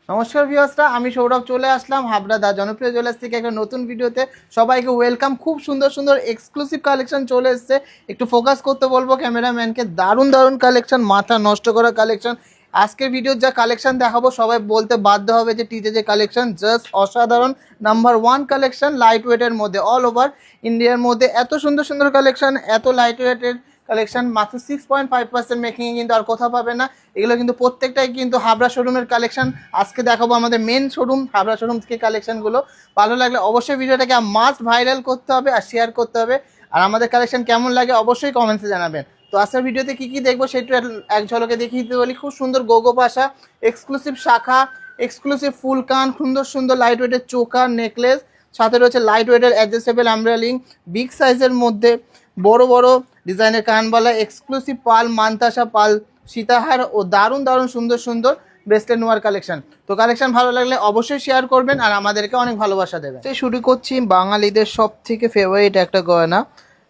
নমস্কার ভিউয়ার্সরা, আমি সৌরভ চলে আসলাম হাবড়া দা জনপ্রিয় জুয়েলার্স থেকে একটা নতুন ভিডিওতে। সবাইকে ওয়েলকাম। খুব সুন্দর সুন্দর এক্সক্লুসিভ কালেকশন চলে এসেছে। একটু ফোকাস করতে বলবো ক্যামেরাম্যানকে। দারুণ দারুণ কালেকশন, মাথা নষ্ট করা কালেকশন। আজকের ভিডিওর যা কালেকশন দেখাবো সবাই বলতে বাধ্য হবে যে টিজে যে কালেকশন জাস্ট অসাধারণ। নাম্বার ওয়ান কালেকশন লাইট ওয়েটের মধ্যে, অল ওভার ইন্ডিয়ার মধ্যে এত সুন্দর সুন্দর কালেকশন, এত লাইট ওয়েটের কালেকশন মাত্র 6.5% মেকিংয়ে কিন্তু আর কোথাও পাবে না। এগুলো কিন্তু প্রত্যেকটাই কিন্তু হাবড়া শোরুমের কালেকশন। আজকে দেখাবো আমাদের মেন শোরুম হাবড়া শোরুম থেকে কালেকশনগুলো। ভালো লাগলে অবশ্যই ভিডিওটাকে মাস্ট ভাইরাল করতে হবে আর শেয়ার করতে হবে। আর আমাদের কালেকশন কেমন লাগে অবশ্যই কমেন্টসে জানাবেন। তো আজকের ভিডিওতে কী কী দেখবো সেটা এক ঝলকে দেখিয়ে দিতে বলি। খুব সুন্দর গোগো পাশা, এক্সক্লুসিভ শাখা, এক্সক্লুসিভ ফুল কান, সুন্দর সুন্দর লাইট ওয়েটের চোকার নেকলেস, সাথে রয়েছে লাইট ওয়েটের অ্যাডজাস্টেবল আমব্রেলিং, বিগ সাইজের মধ্যে বড় বড় ডিজাইনের কানবালা, এক্সক্লুসিভ পাল মানতাসা পাল সীতাহার ও দারুণ দারুণ সুন্দর সুন্দর ব্রেসলেট নোয়ার কালেকশন। তো কালেকশন ভালো লাগলে অবশ্যই শেয়ার করবেন আর আমাদেরকে অনেক ভালোবাসা দেবেন। শুরু করছি বাঙালিদের সব থেকে ফেভারিট একটা গয়না,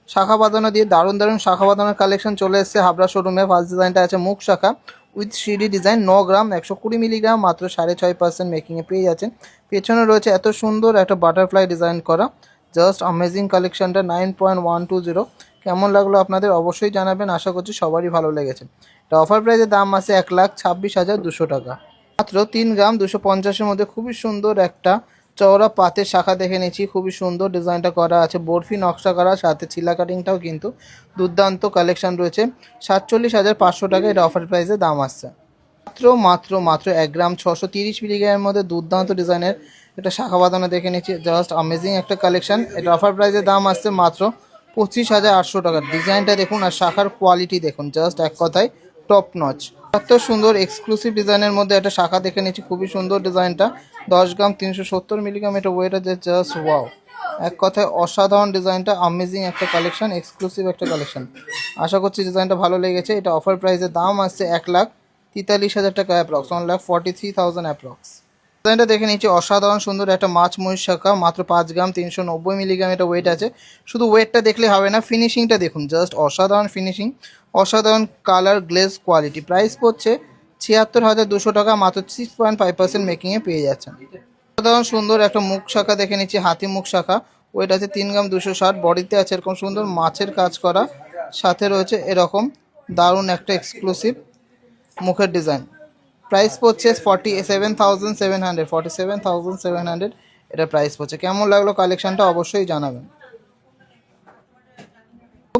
শাখা বাঁধানো দিয়ে দারুণ দারুণ শাখা বাঁধানোর কালেকশন চলে এসেছে হাবড়া শোরুমে। ফার্স্ট ডিজাইনটা আছে মুখ শাখা with CD design, 9 gram 120 milligram, মাত্র 6.5% মেকিংয়ে পেয়ে যাচ্ছেন। পেছনে রয়েছে এত সুন্দর একটা বাটারফ্লাই ডিজাইন করা, জাস্ট অ্যামেজিং কালেকশনটা। 9.120। কেমন লাগলো আপনাদের অবশ্যই জানাবেন, আশা করছি সবারই ভালো লেগেছে। এটা অফার প্রাইসের দাম আছে 1,26,200 টাকা। মাত্র 3 গ্রাম 250-এর মধ্যে খুবই সুন্দর একটা চওড়া পাতের শাখা দেখে নিচ্ছি। খুবই সুন্দর ডিজাইনটা করা আছে, বরফি নকশা করা, সাথে চিলা কাটিংটাও কিন্তু দুর্দান্ত কালেকশন রয়েছে। 47,500 টাকা এটা অফার প্রাইসে দাম আসছে। মাত্র মাত্র মাত্র 1 গ্রাম 630 মিলিগ্রামের মধ্যে দুর্দান্ত ডিজাইনের একটা শাখা বাঁধানো দেখে নিচ্ছি, জাস্ট অ্যামেজিং একটা কালেকশন। এটা অফার প্রাইসের দাম আসছে মাত্র 25,800 টাকা। ডিজাইনটা দেখুন আর শাখার কোয়ালিটি দেখুন, জাস্ট এক কথায় টপ নচ। এত সুন্দর এক্সক্লুসিভ ডিজাইনের মধ্যে একটা শাখা দেখে নিচ্ছি, খুবই সুন্দর ডিজাইনটা। 10 গ্রাম 370 মিলিগ্রাম এটা ওয়েট আছে, জাস্ট ওয়াও, এক কথায় অসাধারণ ডিজাইনটা। অ্যামেজিং একটা কালেকশন, এক্সক্লুসিভ একটা কালেকশন। আশা করছি ডিজাইনটা ভালো লেগেছে। এটা অফার প্রাইসের দাম আসছে 1,43,000 টাকা, অ্যাপ্রক্স 1,43,000 অ্যাপ্রক্স। ডিজাইনটা দেখে নিচ্ছি, অসাধারণ সুন্দর একটা মাছ ময়ূর শাখা, মাত্র 5 গ্রাম 390 মিলিগ্রাম এটা ওয়েট আছে। শুধু ওয়েটটা দেখলে হবে না, ফিনিশিংটা দেখুন, জাস্ট অসাধারণ ফিনিশিং, অসাধারণ কালার গ্লেজ কোয়ালিটি। প্রাইস পড়ছে 76,200 টাকা, মাত্র 6.5% মেকিংয়ে পেয়ে যাচ্ছেন। অসাধারণ সুন্দর একটা মুখ শাখা দেখে নিচ্ছি, হাতি মুখ শাখা, ওয়েট আছে 3 গ্রাম 260। বডিতে আছে এরকম সুন্দর মাছের কাজ করা, সাথে রয়েছে এরকম দারুণ একটা এক্সক্লুসিভ মুখের ডিজাইন। প্রাইস পড়ছে 47,700 এটা প্রাইস পড়ছে। কেমন লাগলো কালেকশনটা অবশ্যই জানাবেন।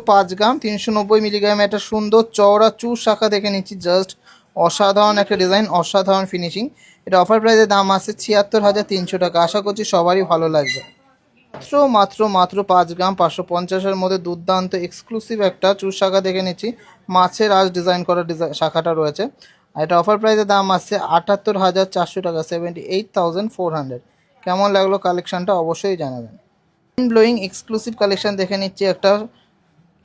5 গ্রাম 390 মিলিগ্রাম একটা সুন্দর চওড়া চুর শাখা দেখে নিচ্ছি, জাস্ট অসাধারণ একটা ডিজাইন, অসাধারণ ফিনিশিং। এটা অফার প্রাইসের দাম আছে 76,300 টাকা। আশা করছি সবারই ভালো লাগবে। মাত্র মাত্র মাত্র 5 গ্রাম 550-এর মধ্যে দুর্দান্ত এক্সক্লুসিভ একটা চুর শাখা দেখে নিচ্ছি, মাছের আজ ডিজাইন করা শাখাটা রয়েছে। আর এটা অফার প্রাইসের দাম আসছে 78,400 টাকা, 78,400। কেমন লাগলো কালেকশনটা অবশ্যই জানাবেন। ব্লোয়িং এক্সক্লুসিভ কালেকশন দেখে নিচ্ছি, একটা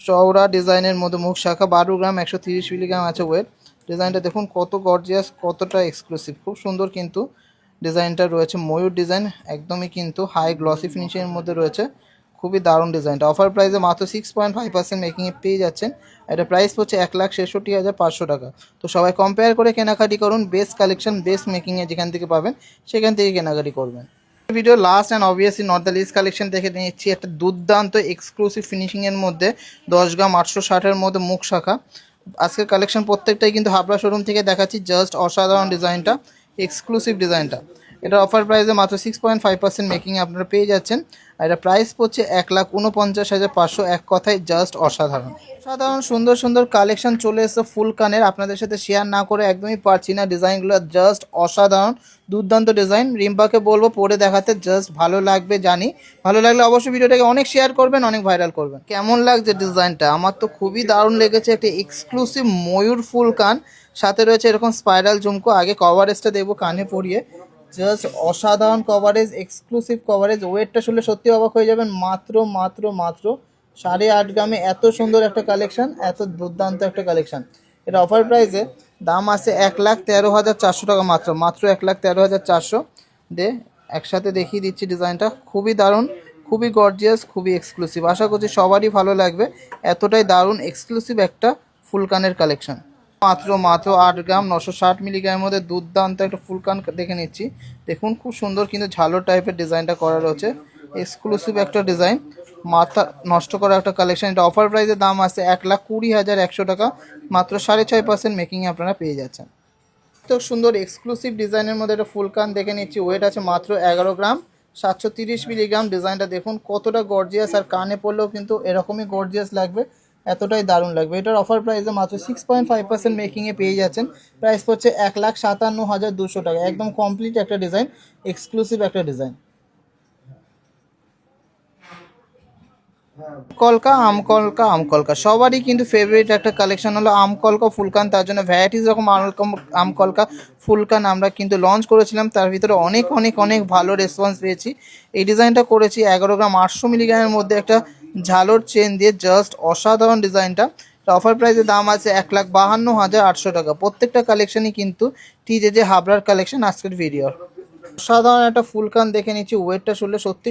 চওড়া ডিজাইনের মধ্যে মুখ শাখা, 12 গ্রাম 130 মিলিগ্রাম আছে ওয়েট। ডিজাইনটা দেখুন কত গর্জিয়াস, কতটা এক্সক্লুসিভ, খুব সুন্দর কিন্তু ডিজাইনটা রয়েছে। ময়ূর ডিজাইন, একদমই কিন্তু হাই গ্লসি ফিনিশিংয়ের মধ্যে রয়েছে, খুবই দারুণ ডিজাইনটা। অফার প্রাইসে মাত্র 6.5% মেকিংয়ে পেয়ে যাচ্ছেন। এটা প্রাইস পড়ছে 1,66,500 টাকা। তো সবাই কম্পেয়ার করে কেনাকাটি করুন, বেস্ট কালেকশন বেস্ট মেকিংয়ে যেখান থেকে পাবেন সেখান থেকে কেনাকাটি করবেন। Video last and obviously not the list collection দেখে নিচ্ছি, একটা দুর্দান্ত এক্সক্লুসিভ ফিনিশিংয়ের মধ্যে 10 গ্রাম 860-এর মধ্যে মুখ শাখা। আজকের কালেকশন প্রত্যেকটাই কিন্তু হাবড়া শোরুম থেকে দেখাচ্ছি, জাস্ট অসাধারণ ডিজাইনটা, এক্সক্লুসিভ ডিজাইনটা। এটা অফার প্রাইসে মাত্র 6.5% মেকিংয়ে আপনারা পেয়ে যাচ্ছেন। আর এটা প্রাইস পড়ছে 1,49,500, এক কথায় জাস্ট অসাধারণ। সাধারণ সুন্দর সুন্দর কালেকশন চলে এসেছে ফুল কানের, আপনাদের সাথে শেয়ার না করে একদমই পারছি না। ডিজাইনগুলো জাস্ট অসাধারণ, দুর্দান্ত ডিজাইন। রিম্পাকে বলবো পরে দেখাতে, জাস্ট ভালো লাগবে জানি। ভালো লাগলে অবশ্যই ভিডিওটাকে অনেক শেয়ার করবেন, অনেক ভাইরাল করবেন। কেমন লাগছে ডিজাইনটা? আমার তো খুবই দারুণ লেগেছে। একটা এক্সক্লুসিভ ময়ূর ফুল কান, সাথে রয়েছে এরকম স্পাইরাল ঝুমকো। আগে কভারেজটা দেখবো কানে পরিয়ে, জাস্ট অসাধারণ কভারেজ, এক্সক্লুসিভ কভারেজ। ওয়েটটা শুনলে সত্যি অবাক হয়ে যাবেন, মাত্র মাত্র মাত্র 8.5 গ্রামে এত সুন্দর একটা কালেকশন, এত দুর্দান্ত একটা কালেকশন। এটা অফার প্রাইসে দাম আছে 1,13,400 টাকা, মাত্র মাত্র 1,13,400 দে। একসাথে দেখিয়ে দিচ্ছি ডিজাইনটা, খুবই দারুণ, খুবই গর্জিয়াস, খুবই এক্সক্লুসিভ। আশা করছি সবারই ভালো লাগবে, এতটাই দারুণ এক্সক্লুসিভ একটা ফুলকানের কালেকশন। মাত্র মাত্র 8 গ্রাম 960 মিলিগ্রামের মধ্যে দুর্দান্ত একটা ফুল কান দেখে নিচ্ছি। দেখুন খুব সুন্দর কিন্তু ঝালর টাইপের ডিজাইনটা করা রয়েছে, এক্সক্লুসিভ একটা ডিজাইন, মাথা নষ্ট করা একটা কালেকশন। এটা অফার প্রাইসের দাম আছে 1,20,100 টাকা, মাত্র 6.5% মেকিংয়ে আপনারা পেয়ে যাচ্ছেন। তো সুন্দর এক্সক্লুসিভ ডিজাইনের মধ্যে একটা ফুল কান দেখে নিচ্ছি, ওয়েট আছে মাত্র 11 গ্রাম 730 মিলিগ্রাম। ডিজাইনটা দেখুন কতটা গর্জিয়াস, আর কানে পড়লেও কিন্তু এরকমই গর্জিয়াস লাগবে, এতটাই দারুণ লাগবে। এটার অফার প্রাইসে মাত্র 6.5% মেকিংয়ে পেয়ে যাচ্ছেন। প্রাইস পড়ছে 1,57,200 টাকা। একদম কমপ্লিট একটা ডিজাইন, এক্সক্লুসিভ একটা ডিজাইন। কলকা আমকলকা আমকলকা সবারই কিন্তু ফেভারিট একটা কালেকশন হলো আমকলকা ফুলকান। তার জন্য ভ্যারাইটিস রকম আমকলকা ফুলকান আমরা কিন্তু লঞ্চ করেছিলাম, তার ভিতরে অনেক অনেক অনেক ভালো রেসপন্স পেয়েছি। এই ডিজাইনটা করেছি 11 গ্রাম 800 মিলিগ্রামের মধ্যে একটা ঝালর চেন দিয়ে, জাস্ট অসাধারণ ডিজাইনটা। অফার প্রাইসের দাম আছে 1,52,800 টাকা। প্রত্যেকটা কালেকশনই কিন্তু TJJ হাবড়ার কালেকশন আজকের ভিডিও। সাধারণ একটা ফুলকান দেখে নিচ্ছি, ওয়েটটা শুনলে সত্যি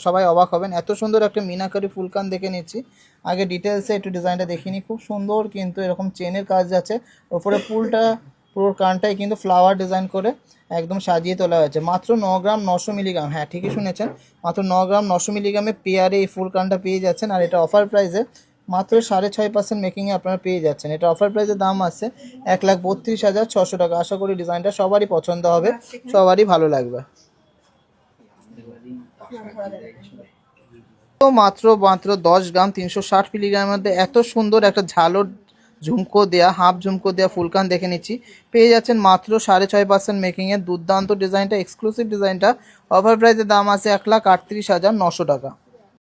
সবাই অবাক হবেন, এত সুন্দর একটা মিনাকারি ফুলকান দেখে নিচ্ছি। আগে ডিটেলসে একটু ডিজাইনটা দেখিনি, খুব সুন্দর কিন্তু এরকম চেনের কাজ আছে, ওপরে পুরো কানটাই কিন্তু ফ্লাওয়ার ডিজাইন করে একদম সাজিয়ে তোলা হয়েছে। মাত্র 9 গ্রাম 900 মিলিগ্রাম, হ্যাঁ ঠিকই শুনেছেন, মাত্র 9 গ্রাম 900 মিলিগ্রামে পেয়ারে এই ফুল কানটা পেয়ে যাচ্ছেন। আর এটা অফার প্রাইসে মাত্র 6.5% মেকিংয়ে আপনারা পেয়ে যাচ্ছেন। এটা অফার প্রাইসের দাম আছে 1,32,600 টাকা। আশা করি ডিজাইনটা সবারই পছন্দ হবে, সবারই ভালো লাগবে। তো মাত্র মাত্র 10 গ্রাম 360 মিলিগ্রামের মধ্যে এত সুন্দর একটা ঝালর ঝুমকো দেয়া, হাফ ঝুমকো দেয়া ফুলকান দেখে নিচ্ছি, পেয়ে যাচ্ছেন মাত্র 6.5% মেকিংয়ে। দুর্দান্ত ডিজাইনটা, এক্সক্লুসিভ ডিজাইনটা। অফার প্রাইসের দাম আছে 1,38,900 টাকা।